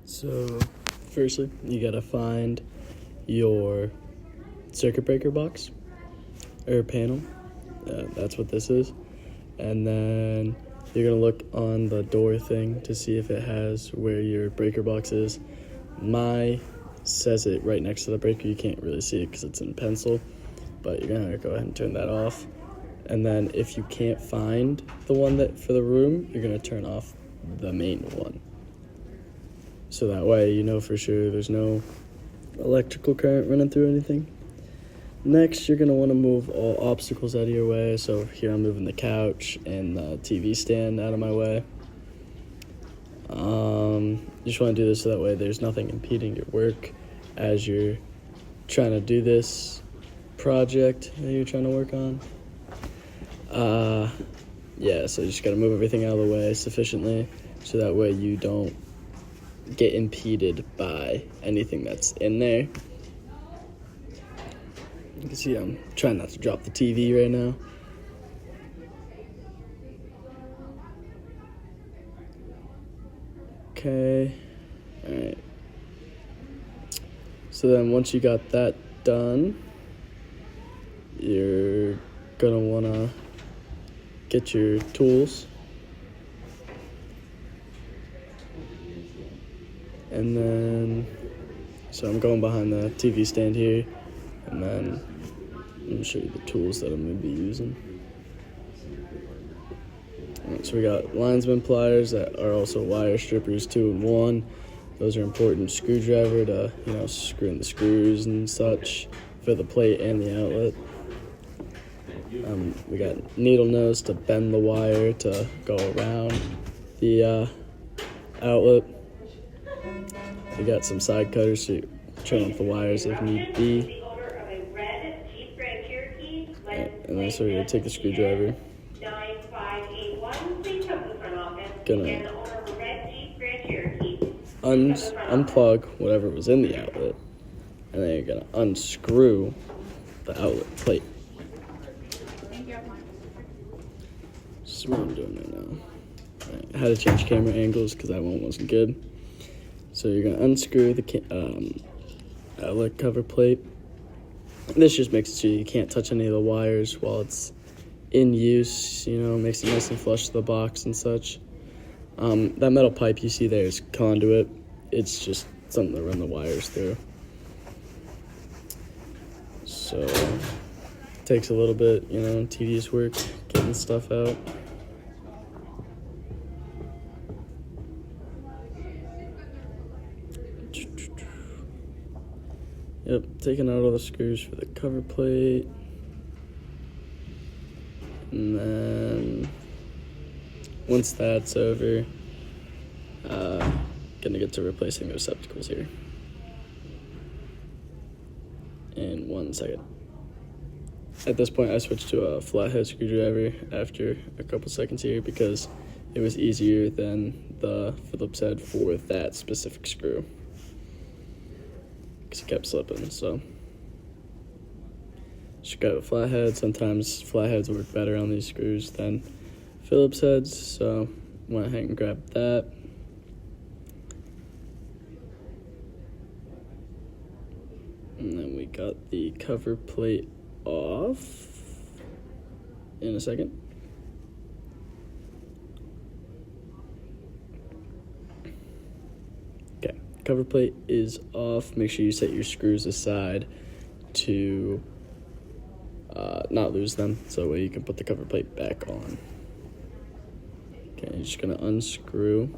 So, firstly, you gotta find your circuit breaker box or panel. That's what this is. And then you're gonna look on the door thing to see if it has where your breaker box is. My says it right next to the breaker. You can't really see it because it's in pencil, but you're gonna go ahead and turn that off. And then if you can't find the one that for the room, you're gonna turn off the main one. So that way you know for sure there's no electrical current running through anything. Next, you're gonna wanna move all obstacles out of your way. So here I'm moving the couch and the TV stand out of my way. You just wanna do this so that way there's nothing impeding your work as you're trying to do this project that you're trying to work on. So you just gotta move everything out of the way sufficiently so that way you don't get impeded by anything that's in there. You can see I'm trying not to drop the TV right now. Okay, alright. So then once you got that done, you're gonna wanna get your tools. And then, so I'm going behind the TV stand here, and then I'm gonna show you the tools that I'm gonna be using. Alright, so we got linesman pliers that are also wire strippers 2 in 1. Those are important. Screwdriver to, screw in the screws and such for the plate and the outlet. We got needle nose to bend the wire to go around the outlet. We got some side cutters to trim up the wires if need be. And then so we're going to take the screwdriver, gonna unplug whatever was in the outlet, and then you're going to unscrew the outlet plate. This is what I'm doing right now. Right, I had to change camera angles because that one wasn't good. So you're going to unscrew the outlet cover plate. This just makes it so you can't touch any of the wires while it's in use, makes it nice and flush to the box and such. That metal pipe you see there is conduit. It's just something to run the wires through. So it takes a little bit, tedious work getting stuff out. Yep, taking out all the screws for the cover plate. And then once that's over, gonna get to replacing the receptacles here in 1 second. At this point, I switched to a flathead screwdriver after a couple seconds here because it was easier than the Phillips head for that specific screw, because it kept slipping. So just grab a flathead. Sometimes flatheads work better on these screws than Phillips heads, so went ahead and grabbed that. And then we got the cover plate off in a second. Okay, cover plate is off. Make sure you set your screws aside to not lose them, so that way you can put the cover plate back on. Okay, you're just gonna unscrew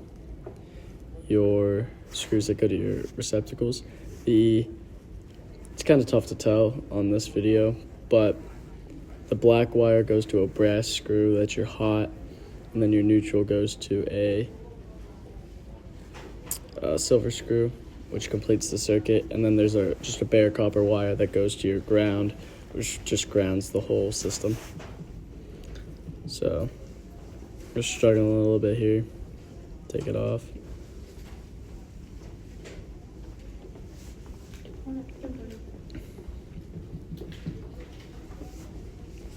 your screws that go to your receptacles. It's kind of tough to tell on this video, but the black wire goes to a brass screw that's your hot, and then your neutral goes to a silver screw, which completes the circuit, and then there's just a bare copper wire that goes to your ground, which just grounds the whole system. So we're struggling a little bit here. Take it off.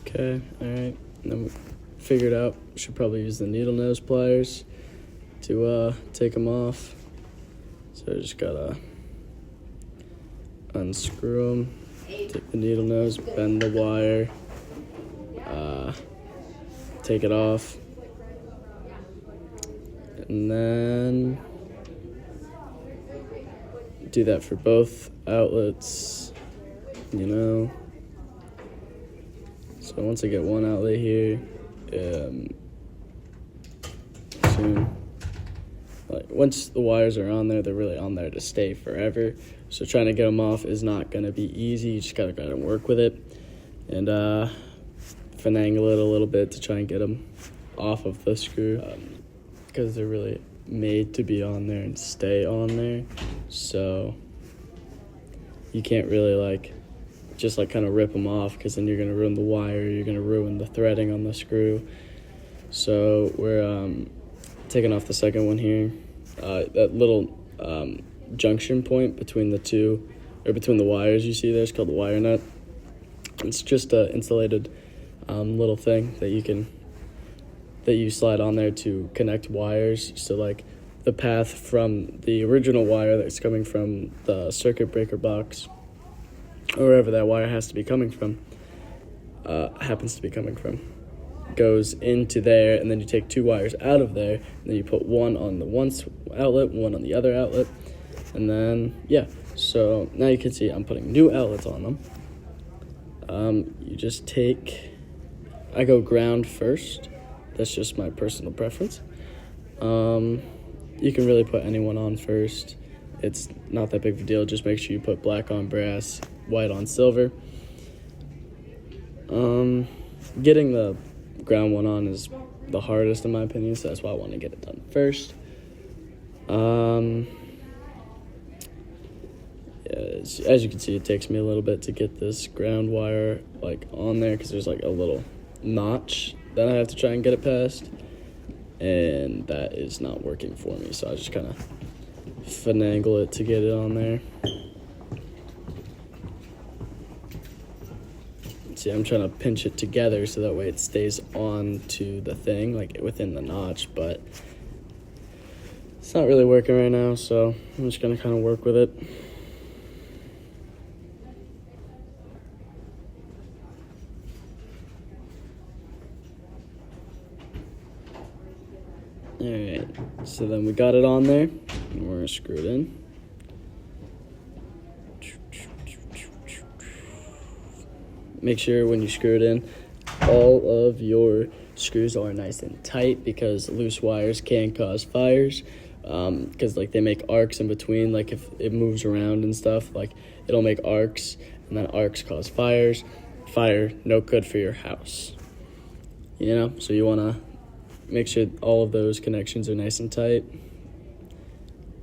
Okay, alright. Then we figured out we should probably use the needle nose pliers to take them off. So So just gotta unscrew them, take the needle nose, bend the wire, take it off, and then do that for both outlets, you know. So once I get one outlet here, soon, like once the wires are on there, they're really on there to stay forever. So trying to get them off is not gonna be easy. You just gotta work with it and finagle it a little bit to try and get them off of the screw, because they're really made to be on there and stay on there. So you can't really just kind of rip them off, because then you're gonna ruin the wire, you're gonna ruin the threading on the screw. So we're taking off the second one here. That little junction point between the two, or between the wires you see there, is called the wire nut. It's just an insulated little thing that you slide on there to connect wires. So the path from the original wire that's coming from the circuit breaker box, or wherever that wire happens to be coming from, goes into there, and then you take two wires out of there, and then you put one on the one outlet, one on the other outlet, and then so now you can see I'm putting new outlets on them. You just I go ground first. That's just my personal preference. You can really put anyone on first. It's not that big of a deal. Just make sure you put black on brass, white on silver. Getting the ground one on is the hardest in my opinion, so that's why I want to get it done first. As you can see, it takes me a little bit to get this ground wire on there, because there's a little notch that I have to try and get it past, and that is not working for me, so I just kind of finagle it to get it on there. See, I'm trying to pinch it together so that way it stays on to the thing, within the notch, but it's not really working right now, so I'm just gonna kind of work with it. Alright, so then we got it on there, and we're gonna screw it in. Make sure when you screw it in, all of your screws are nice and tight, because loose wires can cause fires, because they make arcs in between. If it moves around and stuff, it'll make arcs, and then arcs cause fires. Fire, no good for your house, so you want to make sure all of those connections are nice and tight,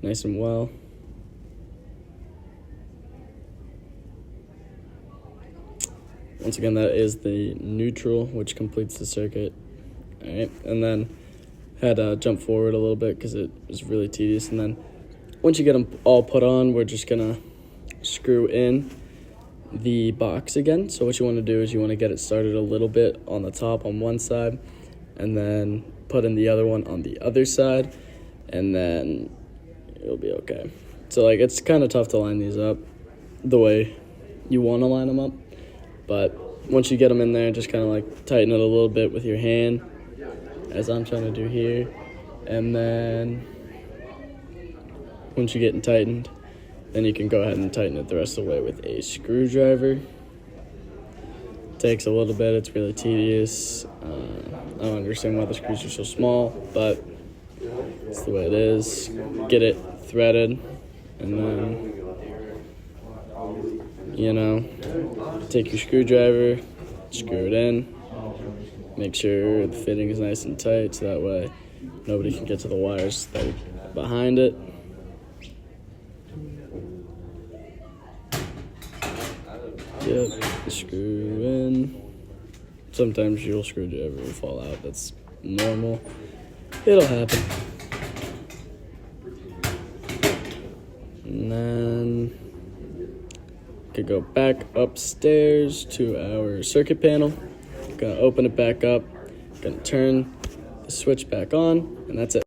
nice and well. Once again, that is the neutral, which completes the circuit. All right, and then had to jump forward a little bit because it was really tedious. And then once you get them all put on, we're just gonna screw in the box again. So what you want to do is you want to get it started a little bit on the top on one side, and then put in the other one on the other side, and then it'll be okay. So it's kind of tough to line these up the way you want to line them up, but once you get them in there, just kind of tighten it a little bit with your hand, as I'm trying to do here, and then once you get it tightened, then you can go ahead and tighten it the rest of the way with a screwdriver. Takes a little bit, it's really tedious. I don't understand why the screws are so small, but it's the way it is. Get it threaded, and then take your screwdriver, screw it in, make sure the fitting is nice and tight, so that way nobody can get to the wires that are behind it. Yep, screw in. Sometimes your screwdriver will fall out. That's normal. It'll happen. And then could go back upstairs to our circuit panel. Gonna open it back up. Gonna turn the switch back on, and that's it.